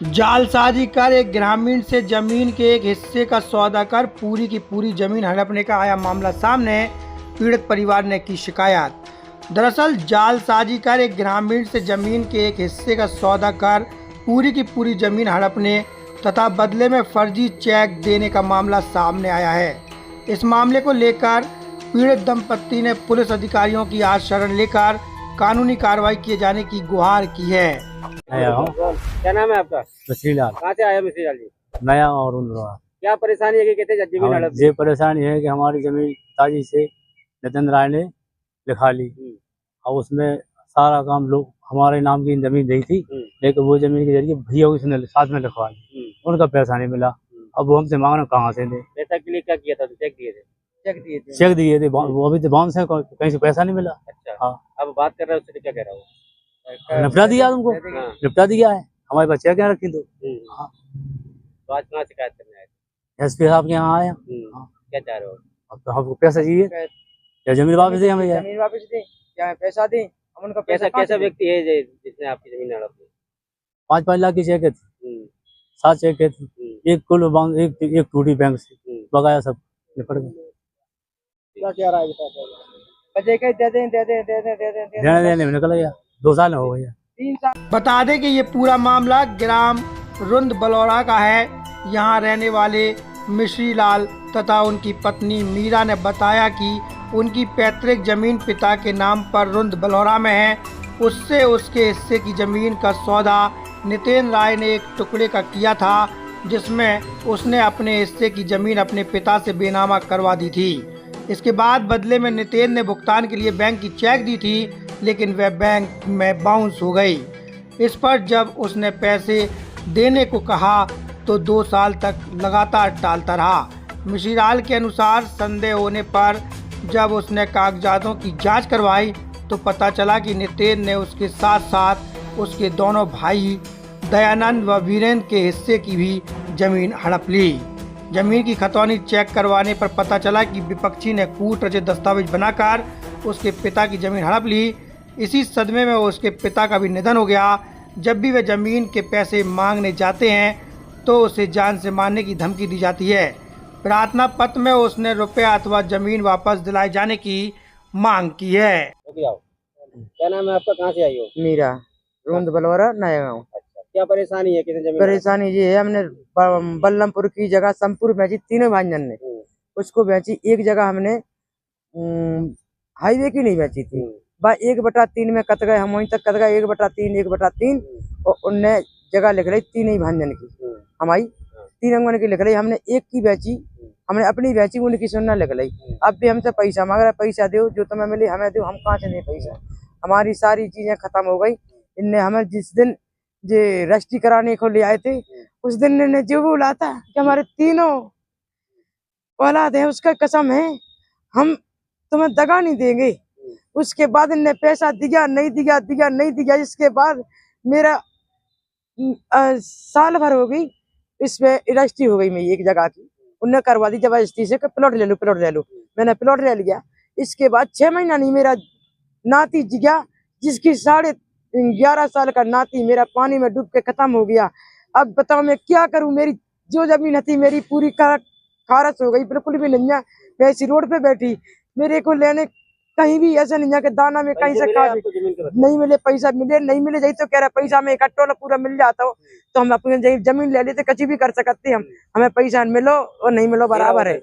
जालसाजी कर एक ग्रामीण से जमीन के एक हिस्से का सौदा कर पूरी की पूरी जमीन हड़पने का आया मामला सामने। पीड़ित परिवार ने की शिकायत। दरअसल जालसाजी कर एक ग्रामीण से जमीन के एक हिस्से का सौदा कर पूरी की पूरी जमीन हड़पने तथा बदले में फर्जी चेक देने का मामला सामने आया है। इस मामले को लेकर पीड़ित दंपत्ति ने पुलिस अधिकारियों की आज शरण लेकर कानूनी कार्रवाई किए जाने की गुहार की है। क्या नाम है आपका? मिश्री लाल। कहाँ से आया मिश्री लाल जी? नया और उनका क्या परेशानी है कि कहते जमीन हड़प? ये परेशानी है कि हमारी जमीन ताजी से नितिन राय ने लिखा ली और उसमें सारा काम लोग हमारे नाम की जमीन दी थी, लेकिन वो जमीन के जरिए भैया उसने साथ में लिखवा ली, उनका पैसा नहीं मिला। अब वो हमसे मांग रहे कहाँ से दे? पैसा के लिए क्या किया था? चेक दिए थे? चेक दिए थे, वो अभी तो बाउंस है, कहीं से पैसा नहीं मिला। अच्छा। हाँ, अब बात कर रहे हो उससे क्या कह रहा हो? निपटा दिया तुमको, निपटा दिया है। हमारे पास चेक है रखी तो। हाँ, तो आज कहाँ शिकायत करने आए? एसपी साहब के यहाँ आया। क्या चाह रहे हो? अब तो हमको पैसा चाहिए या जमीन वापस दे हमें। जमीन वापस दे या पैसा दे हम उनका कैसा कैसा व्यक्ति है जिसने आपकी जमीन हड़प ली? 5-5 लाख की चेक थी, 7 चेक थी, एक कुल एक टूटी बैंक से बकाया सब निपट गया। क्या रहा है बजे के दे देने में निकल गया। 2 साल हो गया। 3 साल। बता दें कि ये पूरा मामला ग्राम रुंद बलौरा का है। यहाँ रहने वाले मिश्री लाल तथा उनकी पत्नी मीरा ने बताया कि उनकी पैतृक जमीन पिता के नाम पर रुंद बलौरा में है। उससे उसके हिस्से की जमीन का सौदा नितिन राय ने एक टुकड़े का किया था, जिसमें उसने अपने हिस्से की जमीन अपने पिता से बेनामा करवा दी थी। इसके बाद बदले में नितिन ने भुगतान के लिए बैंक की चेक दी थी, लेकिन वह बैंक में बाउंस हो गई। इस पर जब उसने पैसे देने को कहा तो 2 साल तक लगातार टालता रहा। मिश्री लाल के अनुसार संदेह होने पर जब उसने कागजातों की जांच करवाई तो पता चला कि नितिन ने उसके साथ साथ उसके दोनों भाई दयानंद व वीरेंद्र के हिस्से की भी जमीन हड़प ली। जमीन की खतौनी चेक करवाने पर पता चला कि विपक्षी ने कूट रचित दस्तावेज बनाकर उसके पिता की जमीन हड़प ली। इसी सदमे में उसके पिता का भी निधन हो गया। जब भी वे जमीन के पैसे मांगने जाते हैं तो उसे जान से मारने की धमकी दी जाती है। प्रार्थना पत्र में उसने रुपया अथवा जमीन वापस दिलाए जाने की मांग की है। क्या नाम है आपका? कहाँ से आई हो? मीरा, रुंद बलौरा, नया गाँव। अच्छा, क्या परेशानी है? कितने जमीन परेशानी ये है, हमने बल्लमपुर की जगह संपूर बेची, तीनों भाईजान ने उसको बेची। एक जगह हमने हाईवे की नहीं बेची थी, 1/3 में कट गए, हम वहीं तक कट गए 1/3 और उनने जगह लिख ली 3 भाईजान की, हमारी 3 अंगन की लिख ली। हमने एक की बेची, हमने अपनी बेची, उनकी सुनना लिख ली। अब भी हमसे पैसा मांग रहा, पैसा दो, जो तुम्हें मिले हमें दो। हम कहाँ से दें पैसा? हमारी सारी चीजें खत्म हो गई। इनने हमें जिस दिन जो रजिस्ट्री कराने को ले आए थे उस दिन इन्होंने जो बोला था कि हमारे तीनों औलाद है, उसका कसम है हम तुम्हें दगा नहीं देंगे। उसके बाद इनने पैसा दिया नहीं दिया, दिया नहीं दिया। इसके बाद मेरा साल भर हो गई, इसमें रजिस्ट्री हो गई मेरी एक जगह की, उनने करवा दी जबरदस्ती से, प्लॉट ले लो प्लॉट ले लो। मैंने प्लॉट ले लिया। इसके बाद 6 महीना नहीं, मेरा नाती गया, जिसकी 11.5 साल का नाती मेरा पानी में डूब के खत्म हो गया। अब बताओ मैं क्या करूं? मेरी जो जमीन थी मेरी पूरी खारस हो गई, बिल्कुल भी नहीं है। मैं इसी रोड पे बैठी, मेरे को लेने कहीं भी ऐसा नहीं है कि दाना में कहीं से खा नहीं मिले, पैसा मिले नहीं मिले जाए तो कह रहा पैसा में इकट्ठा पूरा मिल जाता हो तो हम अपनी जमीन ले लेते, कच्ची भी कर सकते हम। हमें पैसा मिलो और नहीं मिलो बराबर है।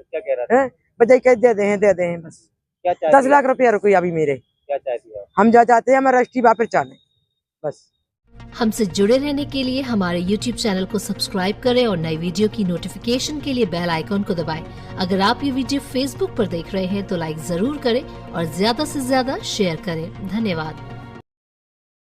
बजाय कह दे दे बस। 10 लाख रुपया रुपया अभी मेरे। क्या चाहती है? हम जा चाहते हैं, हमें रजिस्ट्री वापस चाहे बस। हमसे जुड़े रहने के लिए हमारे YouTube चैनल को सब्सक्राइब करें और नई वीडियो की नोटिफिकेशन के लिए बेल आइकॉन को दबाएं। अगर आप ये वीडियो Facebook पर देख रहे हैं तो लाइक जरूर करें और ज्यादा से ज्यादा शेयर करें। धन्यवाद।